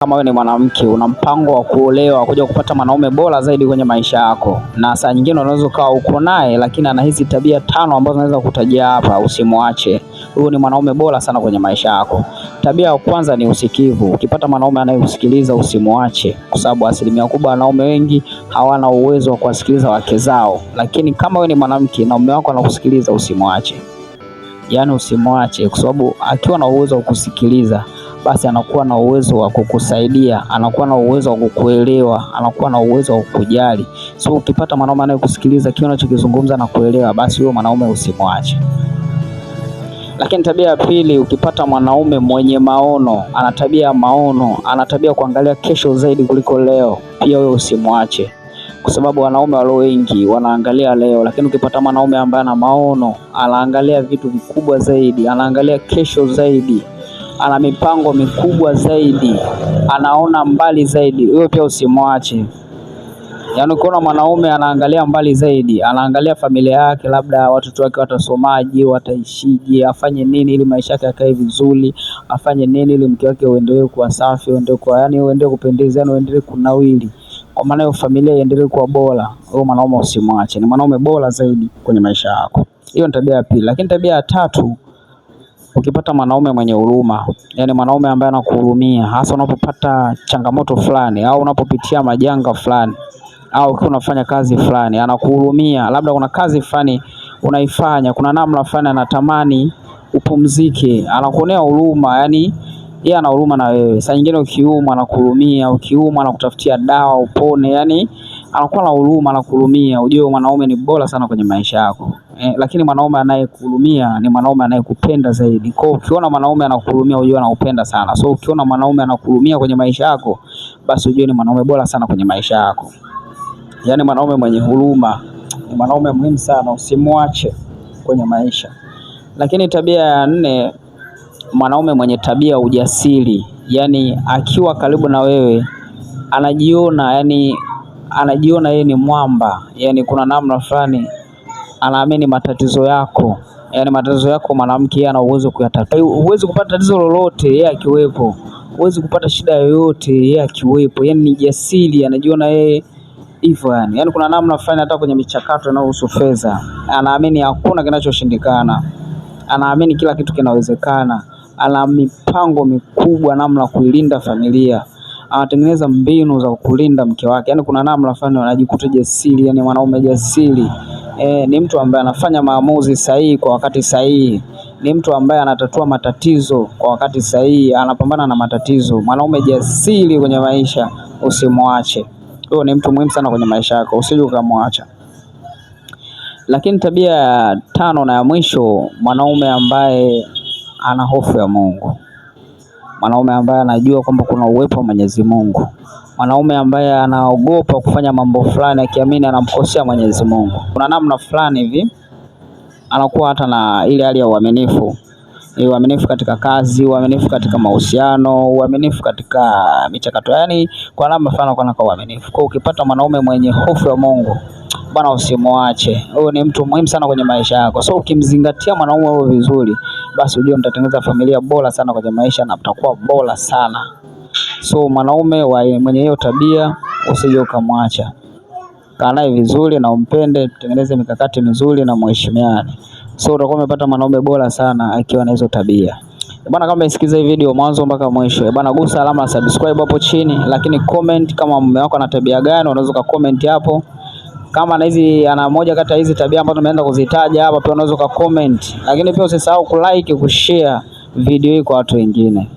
Kama wewe ni mwanamke una mpango wa kuolewa kuja kupata mwanaume bora zaidi kwenye maisha yako, na saa nyingine unaweza ukawa uko naye lakini ana hizi tabia 5 ambazo naweza kutajia hapa, usimwache. Huyu ni mwanaume bora sana kwenye maisha yako. Tabia ya kwanza ni usikivu. Ukipata mwanaume anayekusikiliza usimwache, kwa sababu asilimia kubwa wanaume wengi hawana uwezo wa kuwasikiliza wake zao. Lakini kama wewe ni mwanamke na mume wako anakusikiliza, usimwache. Yaani usimwache, kwa sababu akiwa na uwezo wa kusikiliza basi anakuwa na uwezo wa kukusaidia, anakuwa na uwezo wa kukuelewa, anakuwa na uwezo wa kukujali. So ukipata mwanaume anayekusikiliza kile unachokizungumza na kuelewa, basi huyo mwanaume usimwache. Lakini tabia ya pili, ukipata mwanaume mwenye maono, ana tabia ya maono, ana tabia kuangalia kesho zaidi kuliko leo, pia wewe usimwache. Kwa sababu wanaume walio wengi wanaangalia leo, lakini ukipata mwanaume ambaye ana maono, anaangalia vitu vikubwa zaidi, anaangalia kesho zaidi, ana mipango mikubwa zaidi, anaona mbali zaidi, wewe pia usimwache. Yaani ukiona mwanaume anaangalia mbali zaidi, anaangalia familia yake, labda watoto wake watasomaje, wataishije, afanye nini ili maisha yake yakae vizuri, afanye nini ili mke wake uendelee kuwa safi, uendelee kupendeza, uendelee kunawili, kwa maana hiyo familia iendelee kuwa bora. Huyo mwanaume usimwache, ni mwanaume bora zaidi kwenye maisha yako. Hiyo ni tabia ya pili. Lakini tabia ya tatu, ukipata mwanaume mwenye huruma, yani mwanaume ambaye anakuhurumia, hasa unapopata changamoto fulani au unapopitia majanga fulani au ukiwa unafanya kazi fulani, anakuhurumia. Labda kuna kazi fulani unaifanya, kuna namna fulani anatamani upumzike, anakuonea huruma, yani yeye ana huruma na wewe. Saa nyingine ukiumwa anakuhurumia, ukiumwa anakutafutia dawa upone, yani anakuwa na huruma, anakuhurumia. Ujue mwanaume ni bora sana kwenye maisha yako. Lakini mwanaume anayekuhurumia ni mwanaume anayekupenda zaidi. Kwa hiyo ukiona mwanaume anakuhurumia, ujue anakupenda sana. So ukiona mwanaume anakuhurumia kwenye maisha yako, basi ujue ni mwanaume bora sana kwenye maisha yako. Yaani mwanaume mwenye huruma ni mwanaume muhimu sana, usimwache kwenye maisha. Lakini tabia ya 4, mwanaume mwenye tabia ya ujasiri. Yaani akiwa karibu na wewe anajiona yeye ni mwamba. Yaani kuna namna fulani anaamini matatizo yako. Yaani matatizo yako mwanamke, yeye ana uwezo kuyatatua. Huwezi kupata tatizo lolote yeye akiwepo. Huwezi kupata shida yoyote yeye akiwepo. Yaani ni jasiri, anajiona yeye hivyo yani. Yaani kuna namna fulani hata kwenye michakato inayohusu fedha, anaamini hakuna kinachoshindikana. Anaamini kila kitu kinawezekana. Ana mipango mikubwa namna kuilinda familia. Anatengeneza mbinu za kulinda mke wake. Yaani kuna namna fulani anajikuta jasiri, yani mwanaume jasiri. Ni mtu ambaye anafanya maamuzi sahihi kwa wakati sahihi. Ni mtu ambaye anatatua matatizo kwa wakati sahihi, anapambana na matatizo. Mwanaume jasiri kwenye maisha, usimwache. Huyo ni mtu muhimu sana kwenye maisha yako, usije ukamwacha. Lakini tabia ya 5 na ya mwisho, mwanaume ambaye ana hofu ya Mungu. Mwanaume ambaye anajua kwamba kuna uwepo wa Mwenyezi Mungu. Mwanaume ambaye anaogopa kufanya mambo fulani akiamini anamkosea Mwenyezi Mungu. Kuna namna fulani hivi anakuwa hata na ile hali ya uaminifu. Uaminifu katika kazi, uaminifu katika mahusiano, uaminifu katika michakato, yani kwa namna fulani kwa uaminifu. Kwa ukipata mwanaume mwenye hofu ya Mungu, bwana usimwache. Huyo ni mtu muhimu sana kwenye maisha yako. So ukimzingatia mwanaume huyo vizuri, basi ujue mtatengeneza familia bora sana kwenye maisha na mtakuwa bora sana. So mwanaume mwenye hiyo tabia usije ukamwacha. Kaa naye vizuri na umpende, tutengeneze mikakati mizuri na mheshimiane. So utakuwa umepata mwanaume bora sana akiwa na hizo tabia. Bwana, kama umesikiza hii video mwanzo mpaka mwisho, bwana gusa alama subscribe hapo chini, lakini comment kama mume wako ana tabia gani, unaweza ka comment hapo. Kama ana moja kati ya hizi tabia ambazo tumeenda kuzitaja hapa, pia unaweza ka comment. Lakini pia usisahau kulike, kushare video hii kwa watu wengine.